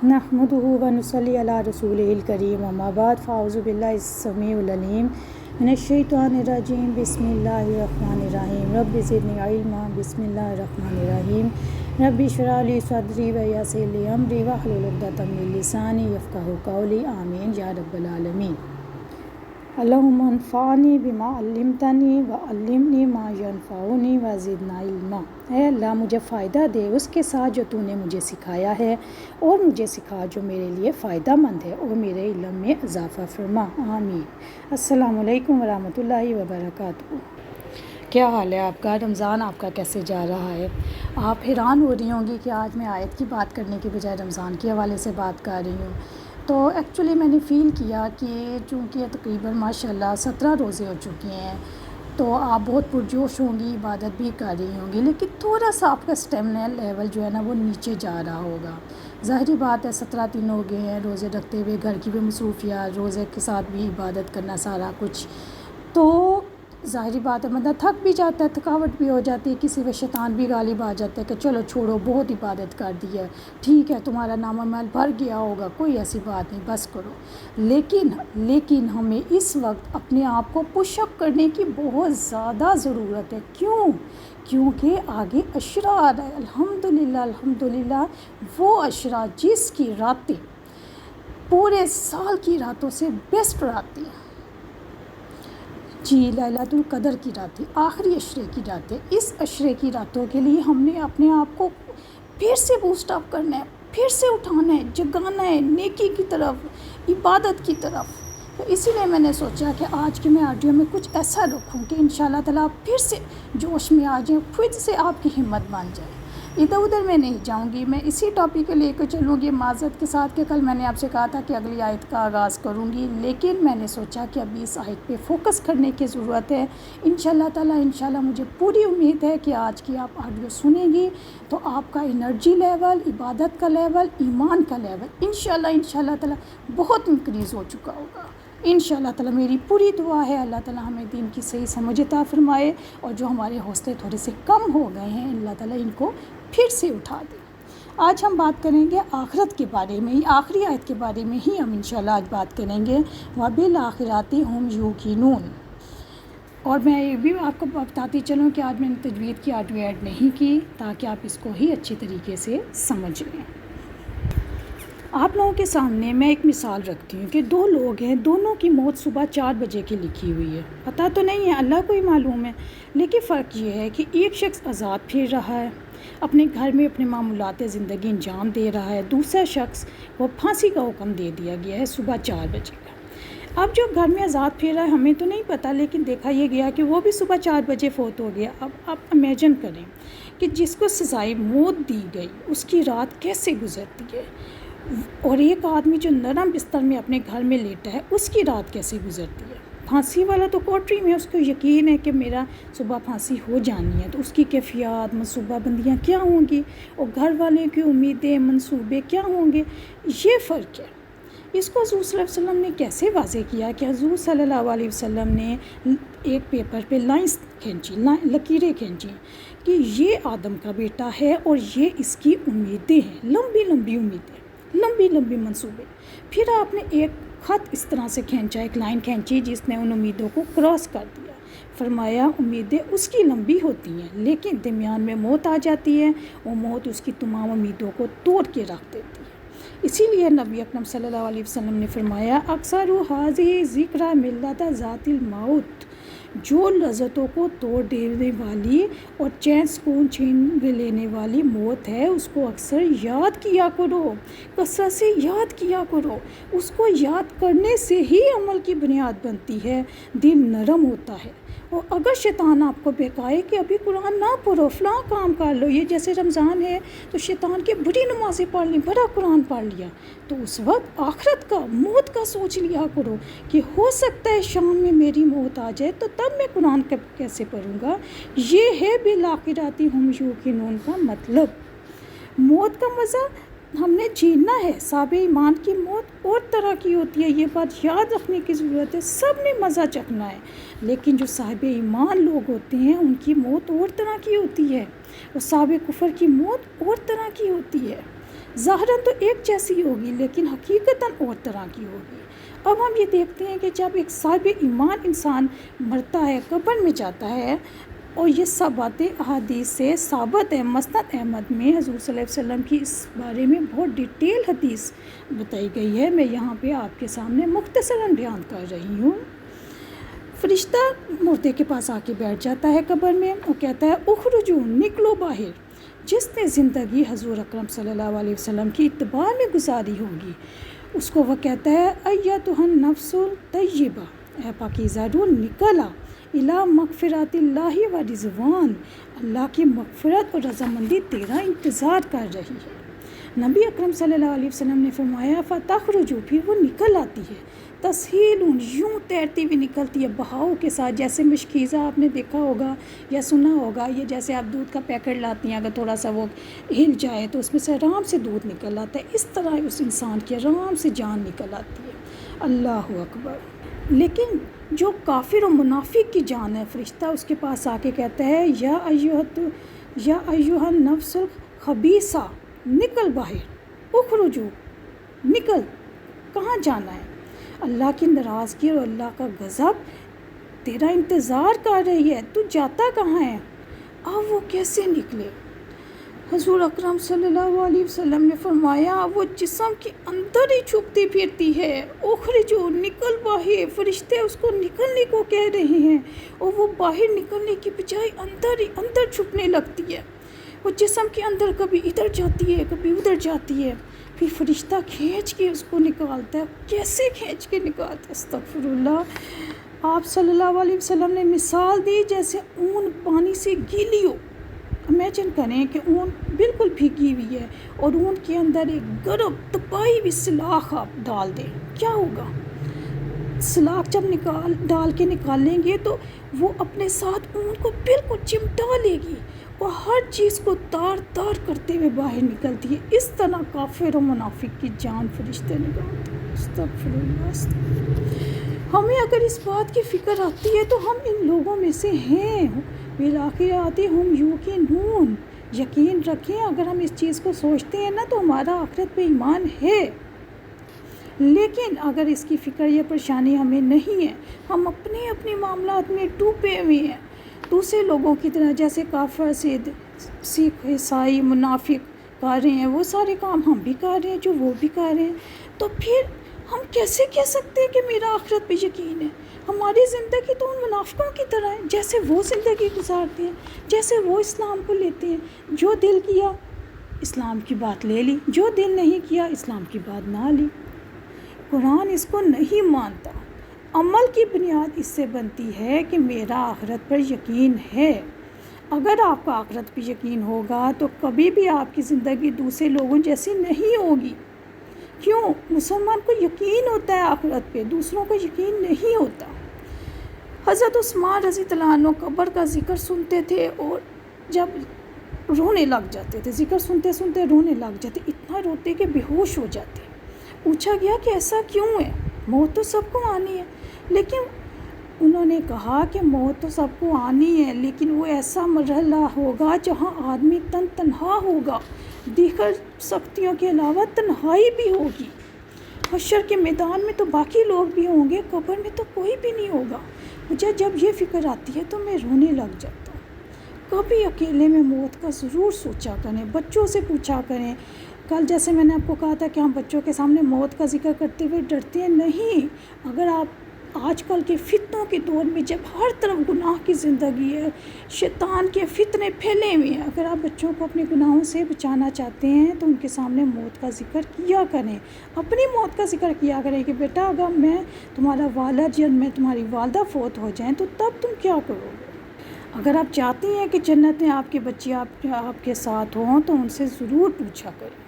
नहमदुहु व नुसल्ली अला रसूलिहिल करीम अम्मा बाद फ़ाऊज़ु बिल्लाहि समीउल अलीम मिनश्शैतानिर रजीम बिस्मिल्लाहिर रहमानिर रहीम रब्बि ज़िदनी इल्मा बिस्मिल्लाहिर रहमानिर रहीम रब्बि इश्रह ली सदरी व यस्सिर ली अमरी वहलुल उक़दतम मिन लिसानी यफ़क़हू क़ौली आमीन या रब्बल आलमीन। अल्लाहुम्मा अन्फ़अनी बिमा अल्लमतनी व अल्लिमनी मा यनफ़अनी व ज़िदना इल्मा। ऐ अल्लाह मुझे फ़ायदा दे उसके साथ जो तूने मुझे सिखाया है और मुझे सिखा जो मेरे लिए फ़ायदा मंद है और मेरे इल्म में इजाफ़ा फरमा आमीन। अस्सलामु अलैकुम व रहमतुल्लाहि व बरकातुहू। क्या हाल है आपका? रमज़ान आपका कैसे जा रहा है? आप हैरान हो रही होंगी कि आज मैं आयत की बात करने के बजाय रमज़ान के हवाले से बात कर रही हूँ। तो एक्चुअली मैंने फ़ील किया कि चूँकि तकरीबन माशाल्लाह 17 रोज़े हो चुके हैं तो आप बहुत पुरजोश होंगी, इबादत भी कर रही होंगी, लेकिन थोड़ा सा आपका स्टेमिना लेवल जो है ना वो नीचे जा रहा होगा। ज़ाहिर बात है 17 दिन हो गए हैं रोज़े रखते हुए, घर की भी मसरूफियात, रोज़े के साथ भी इबादत करना सारा कुछ, तो ज़ाहिर बात है बंदा थक भी जाता है, थकावट भी हो जाती है, किसी वक्त शैतान भी गालिब आ जाता है कि चलो छोड़ो बहुत इबादत कर दी है, ठीक है तुम्हारा नामामल भर गया होगा, कोई ऐसी बात नहीं, बस करो। लेकिन हमें इस वक्त अपने आप को पुशअप करने की बहुत ज़्यादा ज़रूरत है। क्यों? क्योंकि आगे अशरा आ रहा है। अल्हम्दुलिल्लाह वो अशरा जिसकी रातें पूरे साल की रातों से बेस्ट रातें हैं जी, लैलतुल कदर की रातें, आखिरी अशरे की रातें। इस अशरे की रातों के लिए हमने अपने आप को फिर से बूस्ट अप करना है, फिर से उठाना है, जगाना है नेकी की तरफ, इबादत की तरफ। तो इसीलिए मैंने सोचा कि आज के मैं ऑडियो में कुछ ऐसा रखूं कि इंशाल्लाह ताला आप फिर से जोश में आ जाएं, खुद से आपकी हिम्मत बन जाए। इधर उधर मैं नहीं जाऊंगी, मैं इसी टॉपिक को लेकर चलूँगी माज़रत के साथ कि कल मैंने आपसे कहा था कि अगली आयत का आगाज़ करूँगी, लेकिन मैंने सोचा कि अभी इस आयत पे फोकस करने की ज़रूरत है। इंशाल्लाह ताला इंशाल्लाह मुझे पूरी उम्मीद है कि आज की आप ऑडियो सुनेंगी तो आपका एनर्जी लेवल, इबादत का लेवल, ईमान का लेवल इंशाल्लाह ताला बहुत इंक्रीज़ हो चुका होगा। इंशाल्लाह ताला मेरी पूरी दुआ है अल्लाह ताला हमें दीन की सही समझ अता फरमाए और जो हमारे हौसले थोड़े से कम हो गए हैं अल्लाह ताला इनको फिर से उठा दे। आज हम बात करेंगे आखिरत के बारे में ही, आखिरी आयत के बारे में ही हम इंशाल्लाह आज बात करेंगे। वबिल आखिराती हुम यूकिनून। और मैं ये भी आपको बताती चलूँ कि आज मैंने तजवीद की ऑडियो ऐड नहीं की ताकि आप इसको ही अच्छी तरीके से समझ लें। आप लोगों के सामने मैं एक मिसाल रखती हूँ कि दो लोग हैं, दोनों की मौत सुबह 4 बजे की लिखी हुई है। पता तो नहीं है, अल्लाह को ही मालूम है, लेकिन फ़र्क ये है कि एक शख्स आज़ाद फिर रहा है, अपने घर में अपने मामूलात ज़िंदगी अंजाम दे रहा है, दूसरा शख्स वो फांसी का हुक्म दे दिया गया है सुबह 4 बजे का। अब जो घर में आज़ाद फिर रहा है हमें तो नहीं पता, लेकिन देखा ये गया कि वो भी सुबह 4 बजे फ़ौत हो गया। अब आप इमेजिन करें कि जिसको सज़ाए मौत दी गई उसकी रात कैसे गुजरती है, और एक आदमी जो नरम बिस्तर में अपने घर में लेटा है उसकी रात कैसे गुजरती है। फांसी वाला तो कोठरी में, उसको यकीन है कि मेरा सुबह फांसी हो जानी है, तो उसकी कैफियत मनसूबाबंदियाँ क्या होंगी और घर वाले की उम्मीदें मंसूबे क्या होंगे, ये फ़र्क है। इसको हज़ूर सल्लल्लाहु अलैहि वसल्लम ने कैसे वाज़े किया कि हज़ूर सल्लल्लाहु अलैहि वसल्लम ने एक पेपर पे लाइंस खींची, लकीरें खींची कि ये आदम का बेटा है और ये इसकी उम्मीदें हैं, लंबी लंबी उम्मीदें, लंबी लंबी मंसूबे। फिर आपने एक ख़त इस तरह से खींचा, एक लाइन खींची जिसने उन उम्मीदों को क्रॉस कर दिया। फरमाया उम्मीदें उसकी लंबी होती हैं लेकिन दरमियान में मौत आ जाती है, वो मौत उसकी तमाम उम्मीदों को तोड़ के रख देती है। इसीलिए नबी अकरम सल्लल्लाहु अलैहि वसल्लम ने फरमाया अक्सर हाज़िही ज़िक्रा मिल्लता ज़ातिल मौत, जो लज़्ज़तों को तोड़ देने वाली और चैन सुकून छीन लेने वाली मौत है उसको अक्सर याद किया करो, कसरत से याद किया करो। उसको याद करने से ही अमल की बुनियाद बनती है, दिल नरम होता है। और अगर शैतान आपको बहकाए कि अभी कुरान ना पढ़ो, फ़लाँ काम कर लो, ये जैसे रमज़ान है तो शैतान की बड़ी नमाज़ें पढ़ ली, बड़ा कुरान पढ़ लिया, तो उस वक्त आखिरत का, मौत का सोच लिया करो कि हो सकता है शाम में मेरी मौत आ जाए तो तब मैं कुरान कैसे पढ़ूँगा। ये है बिल आखिराती हुम यूकिनून का मतलब। मौत का मज़ा हमने जीना है। साहिब ईमान की मौत और तरह की होती है, ये बात याद रखने की ज़रूरत है। सब ने मज़ा चखना है, लेकिन जो साहिब ईमान लोग होते हैं उनकी मौत और तरह की होती है, और साहिब कुफर की मौत और तरह की होती है। ظاہراً تو ایک جیسی ہوگی لیکن حقیقتاً اور طرح کی ہوگی۔ اب ہم یہ دیکھتے ہیں کہ جب ایک صاحب ایمان انسان مرتا ہے، قبر میں جاتا ہے، اور یہ سب باتیں احادیث سے ثابت ہے۔ مسند احمد میں حضور صلی اللہ علیہ وسلم کی اس بارے میں بہت ڈیٹیل حدیث بتائی گئی ہے، میں یہاں پہ آپ کے سامنے مختصراً بیان کر رہی ہوں۔ فرشتہ مردے کے پاس آ کے بیٹھ جاتا ہے قبر میں اور کہتا ہے اخرجو، نکلو باہر۔ جس نے زندگی حضور اکرم صلی اللہ علیہ وسلم کی اتباع میں گزاری ہوگی اس کو وہ کہتا ہے ایتھا النفس الطیبہ، اے پاکیزہ روح نکل آ، الی مغفرات اللہ و رضوان، اللہ کی مغفرت اور رضامندی تیرا انتظار کر رہی ہے۔ نبی اکرم صلی اللہ علیہ وسلم نے فرمایا فتخرج، پھر وہ نکل آتی ہے، تسہیل، یوں تیرتی ہوئی نکلتی ہے بہاؤ کے ساتھ، جیسے مشکیزہ آپ نے دیکھا ہوگا یا سنا ہوگا، یہ جیسے آپ دودھ کا پیکٹ لاتی ہیں، اگر تھوڑا سا وہ ہل جائے تو اس میں سے آرام سے دودھ نکل آتا ہے، اس طرح اس انسان کی آرام سے جان نکل آتی ہے۔ اللہ اکبر۔ لیکن جو کافر و منافق کی جان ہے، فرشتہ اس کے پاس آ کے کہتا ہے یا ایھا النفس الخبیثہ، نکل باہر، اخرجو، نکل، کہاں جانا ہے؟ اللہ کی ناراضگی اور اللہ کا غضب تیرا انتظار کر رہی ہے، تو جاتا کہاں ہے؟ اب وہ کیسے نکلے؟ حضور اکرم صلی اللہ علیہ وسلم نے فرمایا وہ جسم کے اندر ہی چھپتی پھرتی ہے، اخرجو، نکل باہر، فرشتے اس کو نکلنے کو کہہ رہے ہیں اور وہ باہر نکلنے کی بجائے اندر ہی اندر چھپنے لگتی ہے۔ وہ جسم کے اندر کبھی ادھر جاتی ہے کبھی ادھر جاتی ہے، پھر فرشتہ کھینچ کے اس کو نکالتا ہے۔ کیسے کھینچ کے نکالتا ہے؟ استغفر اللہ۔ آپ صلی اللہ علیہ وسلم نے مثال دی جیسے اون پانی سے گیلی ہو۔ امیجن کریں کہ اون بالکل بھیگی ہوئی ہے اور اون کے اندر ایک گرم تپائی ہوئی سلاخ آپ ڈال دیں، کیا ہوگا؟ سلاخ جب ڈال کے نکالیں گے تو وہ اپنے ساتھ اون کو بالکل چمٹا لے گی اور ہر چیز کو تار تار کرتے ہوئے باہر نکلتی ہے۔ اس طرح کافر و منافق کی جان فرشتے نکالتے ہیں۔ استغفر اللہ، استغفر اللہ۔ ہمیں اگر اس بات کی فکر آتی ہے تو ہم ان لوگوں میں سے ہیں۔ بالآخرات ہم یوقنون، یقین رکھیں اگر ہم اس چیز کو سوچتے ہیں نا تو ہمارا آخرت پہ ایمان ہے، لیکن اگر اس کی فکر یا پریشانی ہمیں نہیں ہے، ہم اپنے معاملات میں ڈوبے ہوئے ہیں دوسرے لوگوں کی طرح، جیسے کافر، سکھ، عیسائی، منافق کر رہے ہیں وہ سارے کام ہم بھی کر رہے ہیں جو وہ بھی کر رہے ہیں، تو پھر ہم کیسے کہہ سکتے ہیں کہ میرا آخرت پہ یقین ہے؟ ہماری زندگی تو ان منافقوں کی طرح ہے، جیسے وہ زندگی گزارتے ہیں، جیسے وہ اسلام کو لیتے ہیں، جو دل کیا اسلام کی بات لے لی، جو دل نہیں کیا اسلام کی بات نہ لی۔ قرآن اس کو نہیں مانتا۔ عمل کی بنیاد اس سے بنتی ہے کہ میرا آخرت پر یقین ہے۔ اگر آپ کا آخرت پہ یقین ہوگا تو کبھی بھی آپ کی زندگی دوسرے لوگوں جیسی نہیں ہوگی۔ کیوں؟ مسلمان کو یقین ہوتا ہے آخرت پہ، دوسروں کو یقین نہیں ہوتا۔ حضرت عثمان رضی اللہ عنہ قبر کا ذکر سنتے تھے اور جب رونے لگ جاتے تھے، ذکر سنتے سنتے رونے لگ جاتے، اتنا روتے کہ بے ہوش ہو جاتے۔ پوچھا گیا کہ ایسا کیوں ہے؟ موت تو سب کو آنی ہے، لیکن انہوں نے کہا کہ موت تو سب کو آنی ہے لیکن وہ ایسا مرحلہ ہوگا جہاں آدمی تنہا ہوگا، دیگر سختیوں کے علاوہ تنہائی بھی ہوگی۔ حشر کے میدان میں تو باقی لوگ بھی ہوں گے، قبر میں تو کوئی بھی نہیں ہوگا۔ مجھے جب یہ فکر آتی ہے تو میں رونے لگ جاتا ہوں۔ کبھی اکیلے میں موت کا ضرور سوچا کریں، بچوں سے پوچھا کریں۔ کل جیسے میں نے آپ کو کہا تھا کہ ہم بچوں کے سامنے موت کا ذکر کرتے ہوئے ڈرتے ہیں، نہیں۔ اگر آپ آج کل کے فتنوں کے دور میں جب ہر طرف گناہ کی زندگی ہے، شیطان کے فتنے پھیلے ہوئے ہیں، اگر آپ بچوں کو اپنے گناہوں سے بچانا چاہتے ہیں تو ان کے سامنے موت کا ذکر کیا کریں، اپنی موت کا ذکر کیا کریں کہ بیٹا اگر میں تمہارا والد یا میں تمہاری والدہ فوت ہو جائیں تو تب تم کیا کرو گے؟ اگر آپ چاہتی ہیں کہ جنت میں آپ کے بچے آپ کے ساتھ ہوں تو ان سے ضرور پوچھا کریں۔